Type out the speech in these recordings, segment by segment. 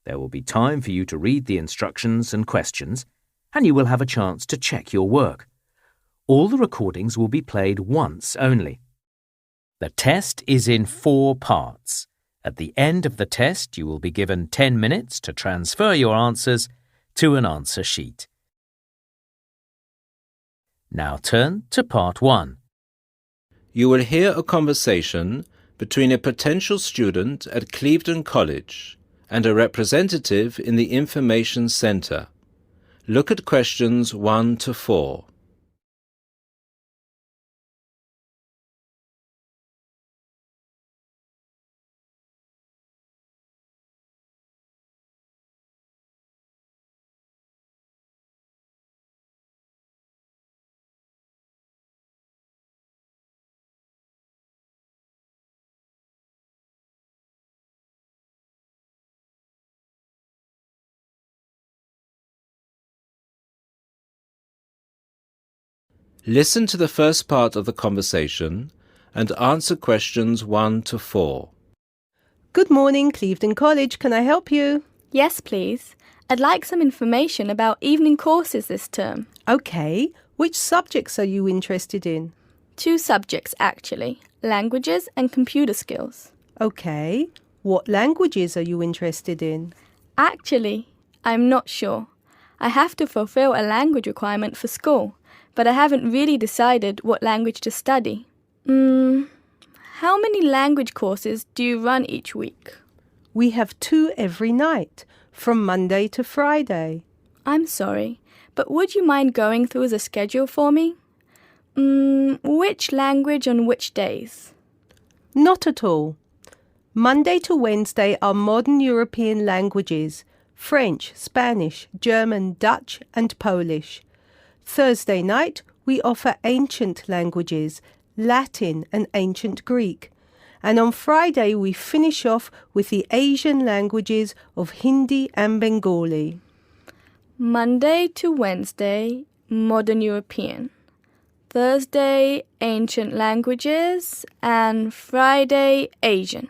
There will be time for you to read the instructions and questions, and you will have a chance to check your work. All the recordings will be played once only. The test is in 4 parts. At the end of the test, you will be given 10 minutes to transfer your answers to an answer sheet. Now turn to part 1. You will hear a conversation between a potential student at Clevedon College and a representative in the Information Centre. Look at questions 1 to 4. Listen to the first part of the conversation and answer questions 1 to 4. Good morning, Clevedon College. Can I help you? Yes, please. I'd like some information about evening courses this term. Okay. Which subjects are you interested in? 2 subjects, actually. Languages and computer skills. Okay. What languages are you interested in? Actually, I'm not sure. I have to fulfill a language requirement for school, but I haven't really decided what language to study. How many language courses do you run each week? We have 2 every night, from Monday to Friday. I'm sorry, but would you mind going through the schedule for me? Which language on which days? Not at all. Monday to Wednesday are modern European languages, French, Spanish, German, Dutch and Polish. Thursday night, we offer ancient languages, Latin and ancient Greek. And on Friday, we finish off with the Asian languages of Hindi and Bengali. Monday to Wednesday, modern European. Thursday, ancient languages. And Friday, Asian.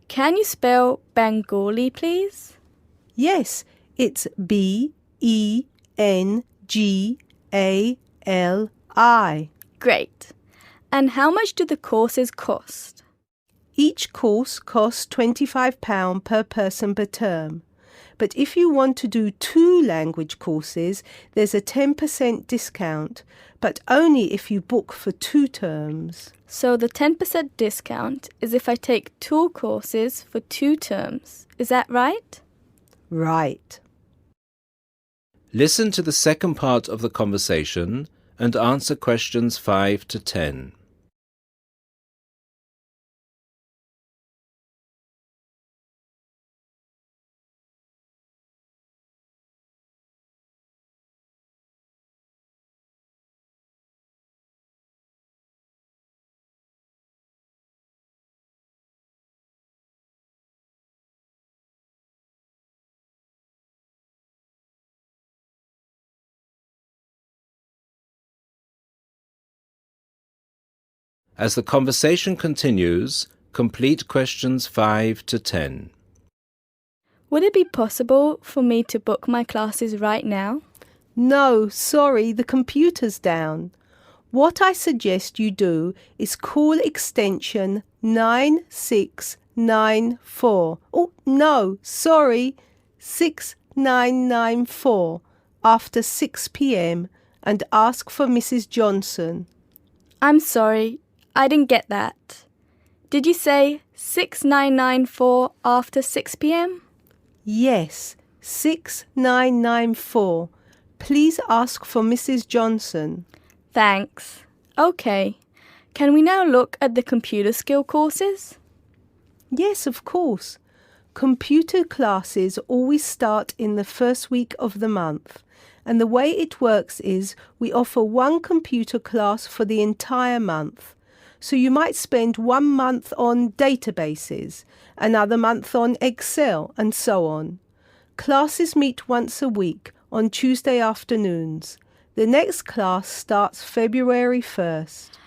Can you spell Bengali, please? Yes, it's Bengali. Great. And how much do the courses cost? Each course costs £25 per person per term. But if you want to do 2 language courses, there's a 10% discount, but only if you book for 2 terms. So the 10% discount is if I take 2 courses for 2 terms. Is that right? Right. Listen to the second part of the conversation and answer questions 5 to 10. As the conversation continues, complete questions 5 to 10. Would it be possible for me to book my classes right now? No, sorry, the computer's down. What I suggest you do is call extension 9694. Oh, no, sorry, 6994 after 6 p.m. and ask for Mrs. Johnson. I'm sorry, I didn't get that. Did you say 6994 after 6 p.m? Yes, 6994. Please ask for Mrs. Johnson. Thanks. Okay. Can we now look at the computer skill courses? Yes, of course. Computer classes always start in the first week of the month. And the way it works is we offer 1 computer class for the entire month. So you might spend 1 month on databases, another month on Excel, and so on. Classes meet once a week on Tuesday afternoons. The next class starts February 1st.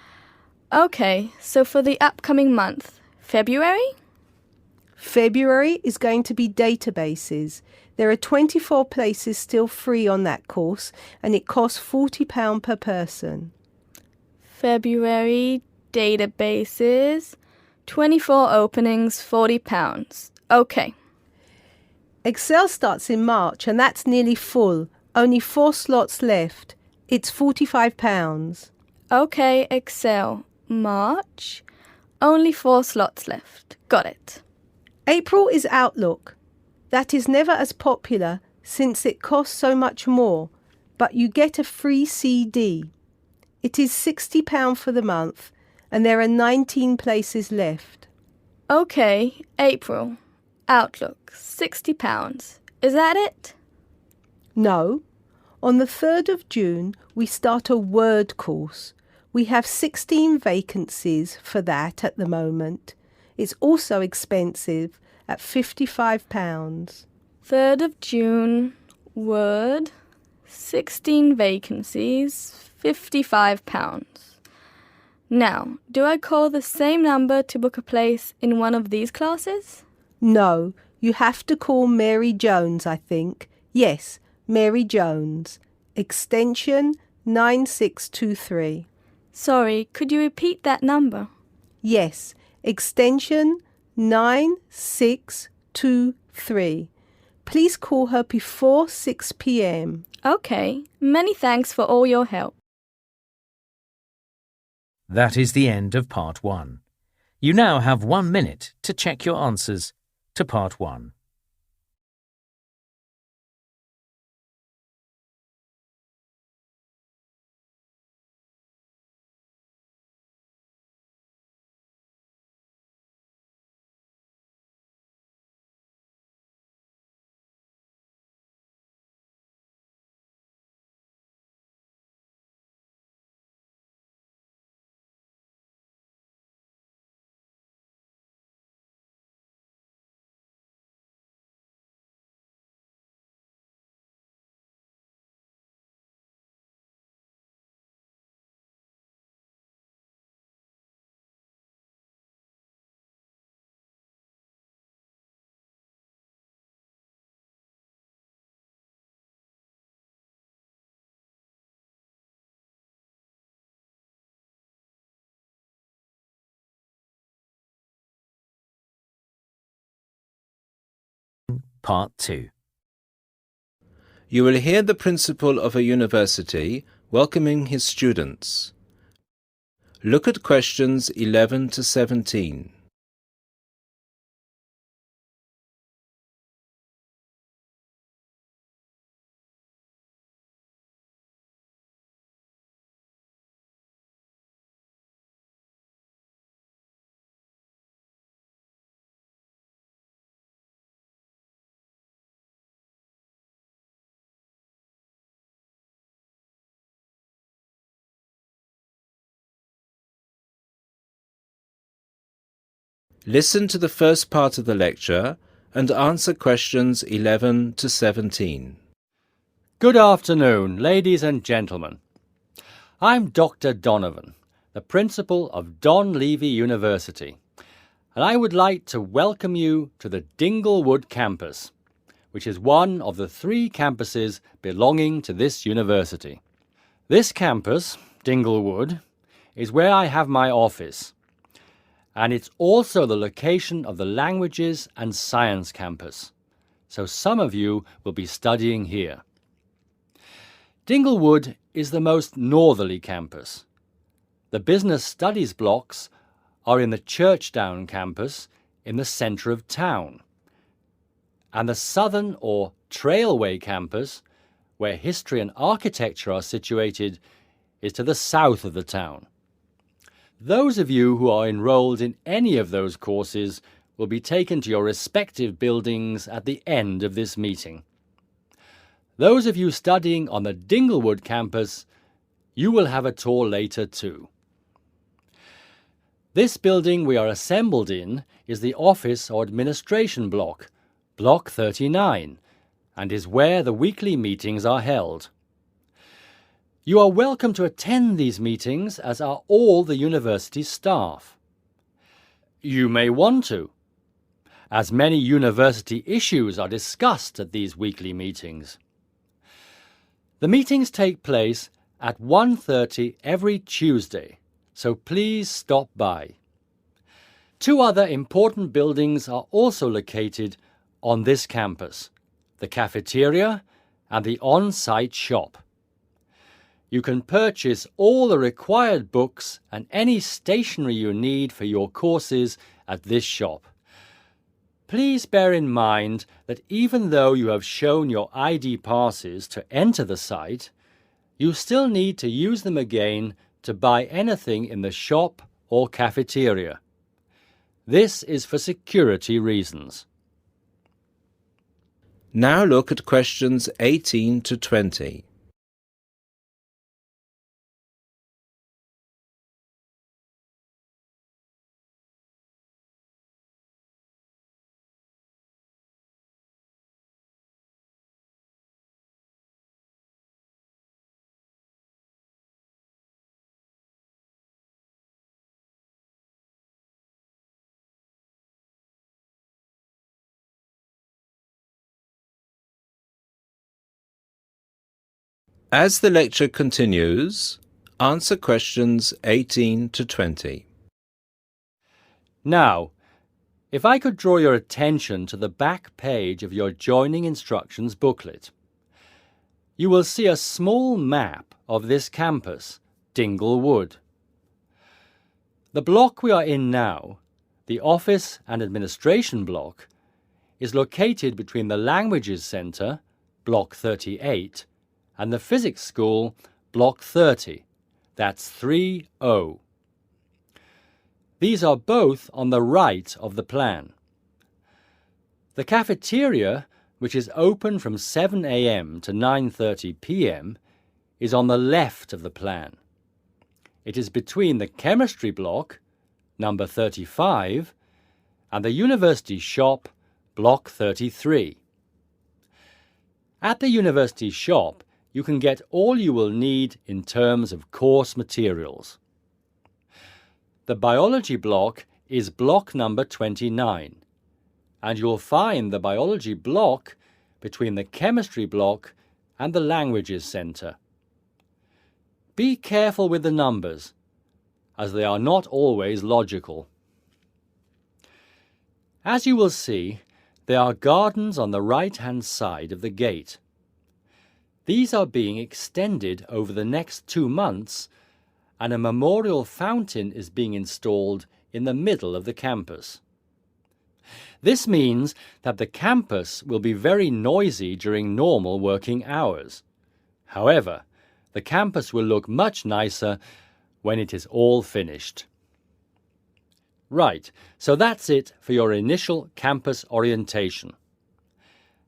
Okay, so for the upcoming month, February? February is going to be databases. There are 24 places still free on that course and it costs £40 per person. February, databases, 24 openings, £40. Okay. Excel starts in March and that's nearly full. Only 4 slots left. It's £45. Okay, Excel. March, only 4 slots left. Got it. April is Outlook. That is never as popular since it costs so much more, but you get a free CD. It is £60 for the month and there are 19 places left. Okay, April. Outlook, £60. Is that it? No. On the 3rd of June, we start a Word course. We have 16 vacancies for that at the moment. It's also expensive at £55. 3rd of June, Word, 16 vacancies, £55. Now, do I call the same number to book a place in one of these classes? No, you have to call Mary Jones, I think. Yes, Mary Jones. Extension 9623. Sorry, could you repeat that number? Yes, extension 9623. Please call her before 6 p.m. Okay, many thanks for all your help. That is the end of Part 1. You now have 1 minute to check your answers to Part 1. Part 2. You will hear the principal of a university welcoming his students. Look at questions 11 to 17. Listen to the first part of the lecture and answer questions 11 to 17. Good afternoon, ladies and gentlemen. I'm Dr. Donovan, the principal of Don Levy University, and I would like to welcome you to the Dinglewood campus, which is one of the 3 campuses belonging to this university. This campus, Dinglewood, is where I have my office, and it's also the location of the Languages and Science campus, so some of you will be studying here. Dinglewood is the most northerly campus. The business studies blocks are in the Churchdown campus in the centre of town, and the southern or Trailway campus, where history and architecture are situated, is to the south of the town. Those of you who are enrolled in any of those courses will be taken to your respective buildings at the end of this meeting. Those of you studying on the Dinglewood campus, you will have a tour later too. This building we are assembled in is the office or administration block, Block 39, and is where the weekly meetings are held. You are welcome to attend these meetings, as are all the university staff. You may want to, as many university issues are discussed at these weekly meetings. The meetings take place at 1:30 every Tuesday, so please stop by. 2 other important buildings are also located on this campus: the cafeteria and the on-site shop. You can purchase all the required books and any stationery you need for your courses at this shop. Please bear in mind that even though you have shown your ID passes to enter the site, you still need to use them again to buy anything in the shop or cafeteria. This is for security reasons. Now look at questions 18 to 20. As the lecture continues, answer questions 18 to 20. Now, if I could draw your attention to the back page of your joining instructions booklet, you will see a small map of this campus, Dingle Wood. The block we are in now, the Office and Administration block, is located between the Languages Centre, Block 38, and the Physics School, Block 30. That's 3O. These are both on the right of the plan. The cafeteria, which is open from 7 a.m. to 9:30 p.m., is on the left of the plan. It is between the Chemistry block, number 35, and the University shop, Block 33. At the University shop, you can get all you will need in terms of course materials. The Biology block is block number 29, and you'll find the Biology block between the Chemistry block and the Languages Centre. Be careful with the numbers, as they are not always logical. As you will see, there are gardens on the right-hand side of the gate. These are being extended over the next 2 months, and a memorial fountain is being installed in the middle of the campus. This means that the campus will be very noisy during normal working hours. However, the campus will look much nicer when it is all finished. Right, so that's it for your initial campus orientation.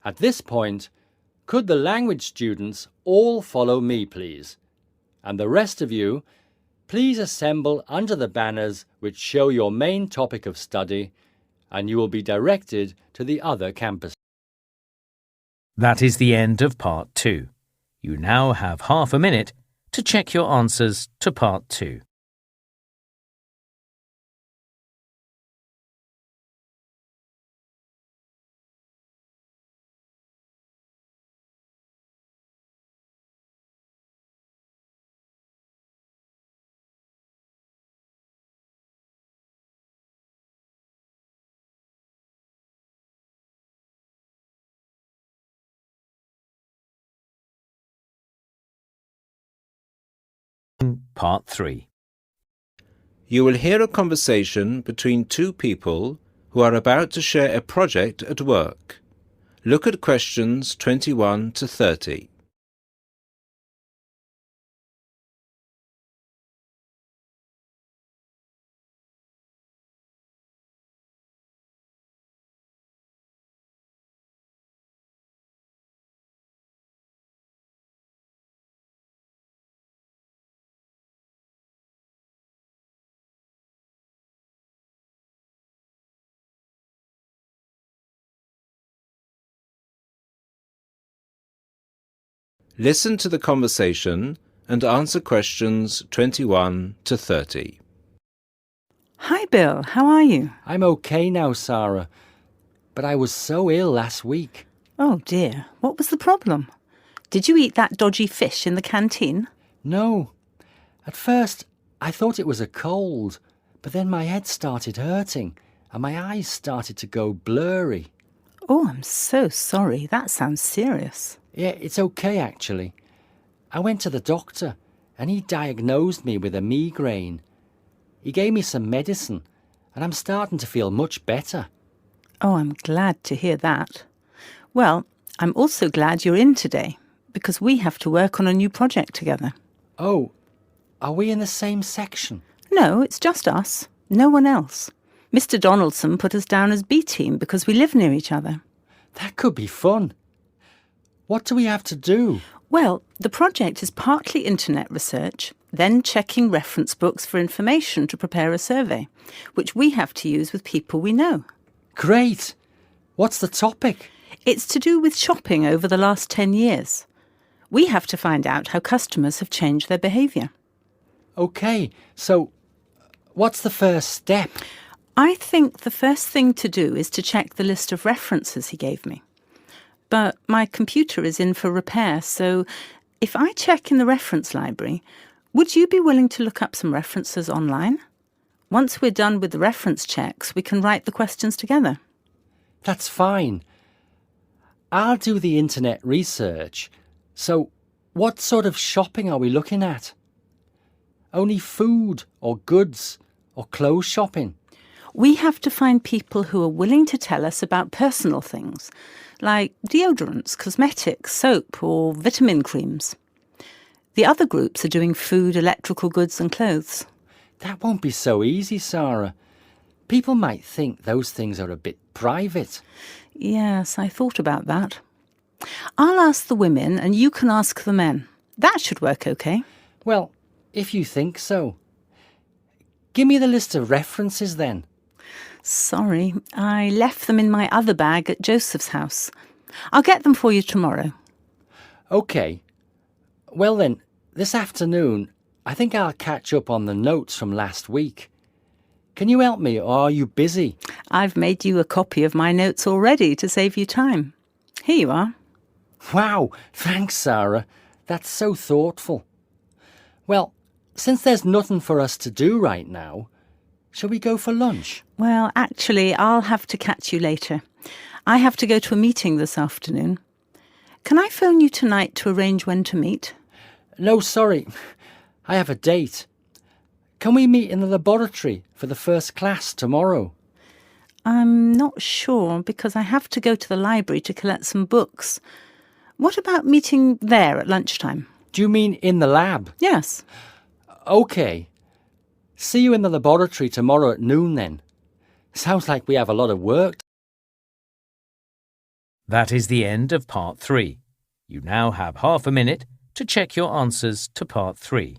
At this point, could the language students all follow me, please? And the rest of you, please assemble under the banners which show your main topic of study, and you will be directed to the other campuses. That is the end of Part 2. You now have half a minute to check your answers to Part 2. Part 3. You will hear a conversation between 2 people who are about to share a project at work. Look at questions 21 to 30. Listen to the conversation and answer questions 21 to 30. Hi, Bill. How are you? I'm okay now, Sarah. but I was so ill last week. Oh dear, what was the problem? Did you eat that dodgy fish in the canteen? No. At first, I thought it was a cold, but then my head started hurting and my eyes started to go blurry. Oh, I'm so sorry. That sounds serious. Yeah, it's okay actually. I went to the doctor and he diagnosed me with a migraine. He gave me some medicine and I'm starting to feel much better. Oh, I'm glad to hear that. Well, I'm also glad you're in today because we have to work on a new project together. Oh, are we in the same section? No, it's just us. No one else. Mr. Donaldson put us down as B team because we live near each other. That could be fun. What do we have to do? Well, the project is partly internet research, then checking reference books for information to prepare a survey, which we have to use with people we know. Great! What's the topic? It's to do with shopping over the last 10 years. We have to find out how customers have changed their behaviour. OK, so what's the first step? I think the first thing to do is to check the list of references he gave me. But my computer is in for repair, so if I check in the reference library, would you be willing to look up some references online? Once we're done with the reference checks, we can write the questions together. That's fine. I'll do the internet research. So what sort of shopping are we looking at? Only food or goods or clothes shopping? We have to find people who are willing to tell us about personal things, like deodorants, cosmetics, soap or vitamin creams. The other groups are doing food, electrical goods and clothes. That won't be so easy, Sarah. People might think those things are a bit private. Yes, I thought about that. I'll ask the women and you can ask the men. That should work okay. Well, if you think so. Give me the list of references then. Sorry, I left them in my other bag at Joseph's house. I'll get them for you tomorrow. OK. Well then, this afternoon, I think I'll catch up on the notes from last week. Can you help me, or are you busy? I've made you a copy of my notes already to save you time. Here you are. Wow, thanks, Sarah. That's so thoughtful. Well, since there's nothing for us to do right now, shall we go for lunch? Well, actually, I'll have to catch you later. I have to go to a meeting this afternoon. Can I phone you tonight to arrange when to meet? No, sorry. I have a date. Can we meet in the laboratory for the first class tomorrow? I'm not sure because I have to go to the library to collect some books. What about meeting there at lunchtime? Do you mean in the lab? Yes. OK. See you in the laboratory tomorrow at noon then. Sounds like we have a lot of work. That is the end of part 3. You now have half a minute to check your answers to part 3.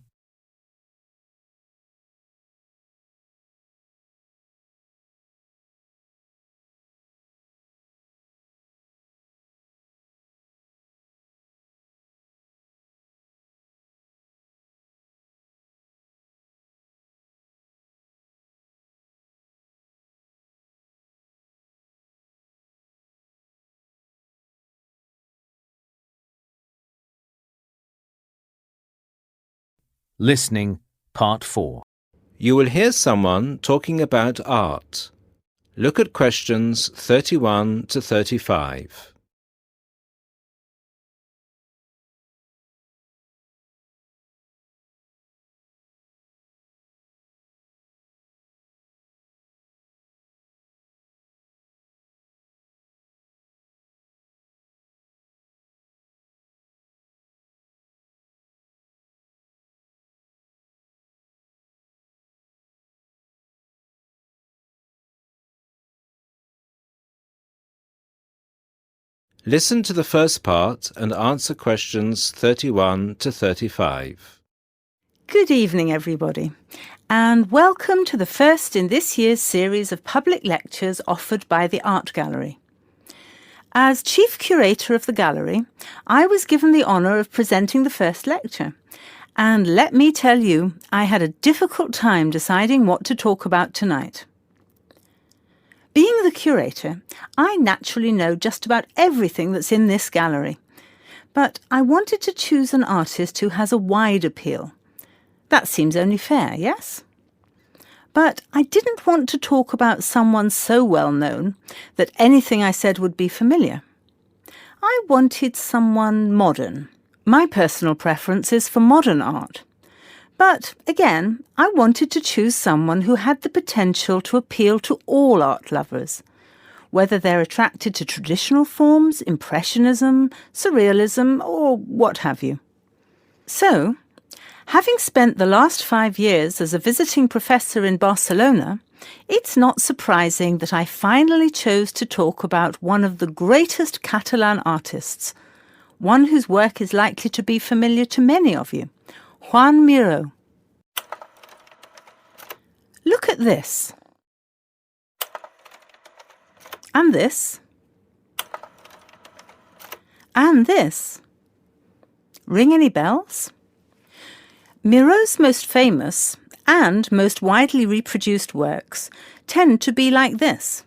Listening, Part 4. You will hear someone talking about art. Look at questions 31 to 35. Listen to the first part and answer questions 31 to 35. Good evening, everybody, and welcome to the first in this year's series of public lectures offered by the Art Gallery. As Chief Curator of the Gallery, I was given the honour of presenting the first lecture, and let me tell you, I had a difficult time deciding what to talk about tonight. Being the curator, I naturally know just about everything that's in this gallery. But I wanted to choose an artist who has a wide appeal. That seems only fair, yes? But I didn't want to talk about someone so well known that anything I said would be familiar. I wanted someone modern. My personal preference is for modern art. But again, I wanted to choose someone who had the potential to appeal to all art lovers, whether they're attracted to traditional forms, Impressionism, Surrealism, or what have you. So, having spent the last 5 years as a visiting professor in Barcelona, it's not surprising that I finally chose to talk about one of the greatest Catalan artists, one whose work is likely to be familiar to many of you, Joan Miró. Look at this. And this. And this. Ring any bells? Miró's most famous and most widely reproduced works tend to be like this.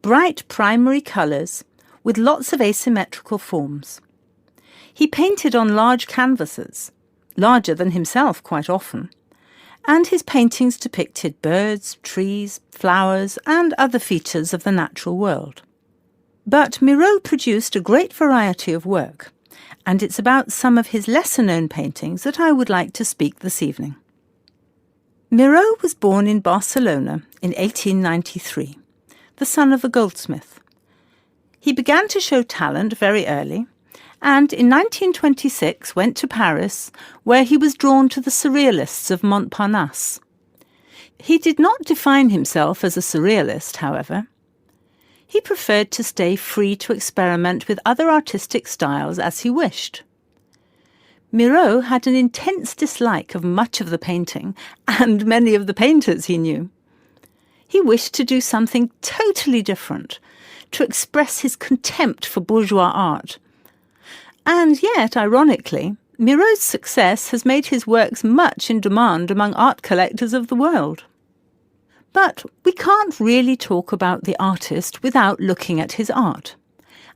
Bright primary colours with lots of asymmetrical forms. He painted on large canvases, larger than himself quite often, and his paintings depicted birds, trees, flowers, and other features of the natural world. But Miró produced a great variety of work, and it's about some of his lesser-known paintings that I would like to speak this evening. Miró was born in Barcelona in 1893, the son of a goldsmith. He began to show talent very early, and in 1926 went to Paris, where he was drawn to the Surrealists of Montparnasse. He did not define himself as a Surrealist, however. He preferred to stay free to experiment with other artistic styles as he wished. Miró had an intense dislike of much of the painting and many of the painters he knew. He wished to do something totally different, to express his contempt for bourgeois art. And yet, ironically, Miró's success has made his works much in demand among art collectors of the world. But we can't really talk about the artist without looking at his art.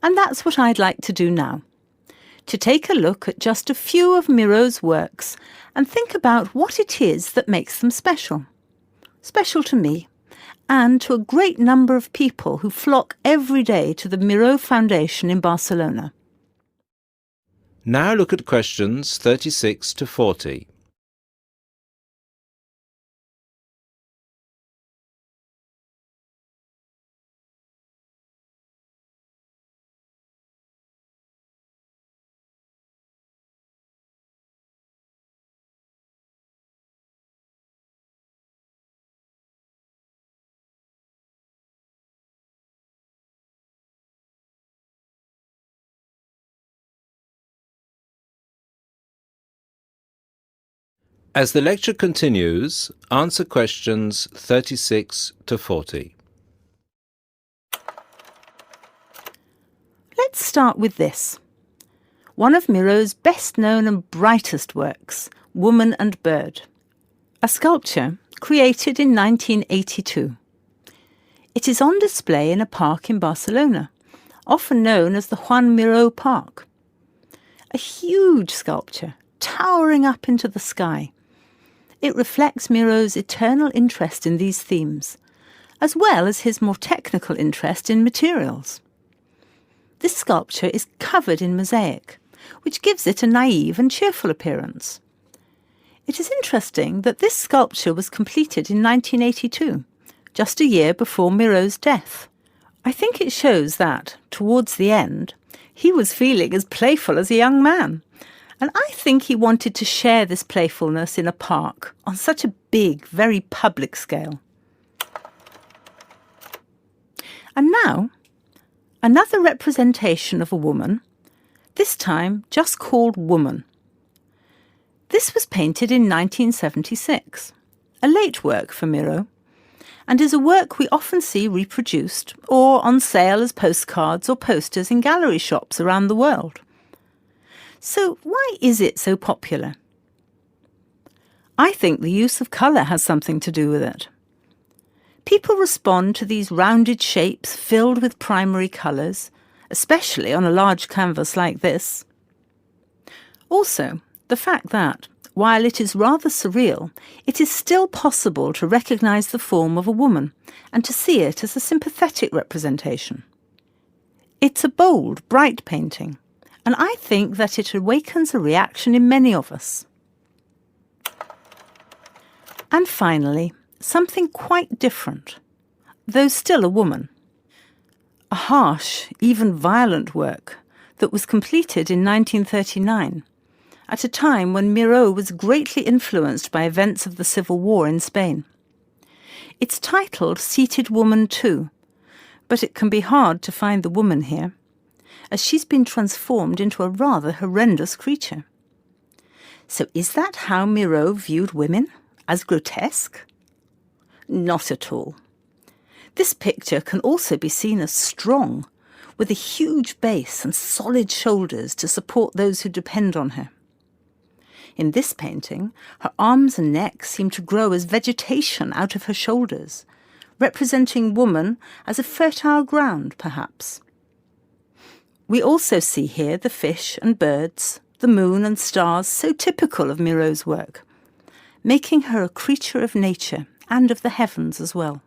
And that's what I'd like to do now. To take a look at just a few of Miró's works and think about what it is that makes them special. Special to me, and to a great number of people who flock every day to the Miró Foundation in Barcelona. Now look at questions 36 to 40. As the lecture continues, answer questions 36 to 40. Let's start with this. One of Miró's best-known and brightest works, Woman and Bird. A sculpture created in 1982. It is on display in a park in Barcelona, often known as the Joan Miró Park. A huge sculpture, towering up into the sky. It reflects Miró's eternal interest in these themes, as well as his more technical interest in materials. This sculpture is covered in mosaic, which gives it a naive and cheerful appearance. It is interesting that this sculpture was completed in 1982, just a year before Miró's death. I think it shows that, towards the end, he was feeling as playful as a young man. And I think he wanted to share this playfulness in a park on such a big, very public scale. And now, another representation of a woman, this time just called Woman. This was painted in 1976, a late work for Miró, and is a work we often see reproduced or on sale as postcards or posters in gallery shops around the world. So why is it so popular? I think the use of colour has something to do with it. People respond to these rounded shapes filled with primary colours, especially on a large canvas like this. Also, the fact that, while it is rather surreal, it is still possible to recognise the form of a woman and to see it as a sympathetic representation. It's a bold, bright painting, and I think that it awakens a reaction in many of us. And finally, something quite different, though still a woman. A harsh, even violent work that was completed in 1939, at a time when Miró was greatly influenced by events of the Civil War in Spain. It's titled Seated Woman 2, but it can be hard to find the woman here, as she's been transformed into a rather horrendous creature. So is that how Miró viewed women? As grotesque? Not at all. This picture can also be seen as strong, with a huge base and solid shoulders to support those who depend on her. In this painting, her arms and neck seem to grow as vegetation out of her shoulders, representing woman as a fertile ground, perhaps. We also see here the fish and birds, the moon and stars so typical of Miró's work, making her a creature of nature and of the heavens as well.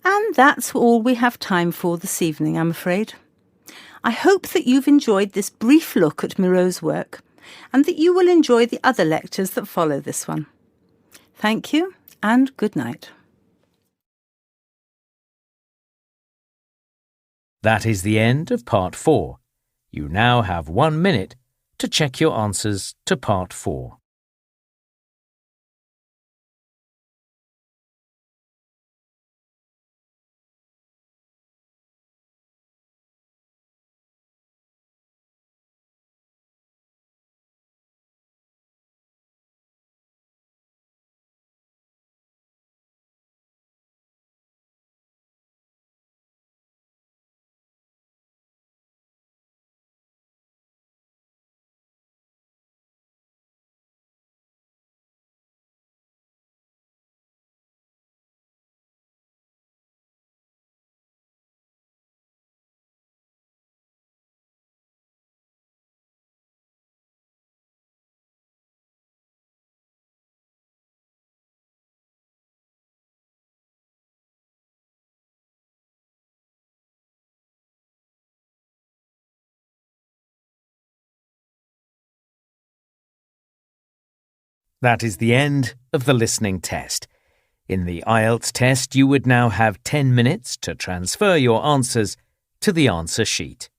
And that's all we have time for this evening, I'm afraid. I hope that you've enjoyed this brief look at Miró's work and that you will enjoy the other lectures that follow this one. Thank you and good night. That is the end of Part 4. You now have 1 minute to check your answers to Part 4. That is the end of the listening test. In the IELTS test, you would now have 10 minutes to transfer your answers to the answer sheet.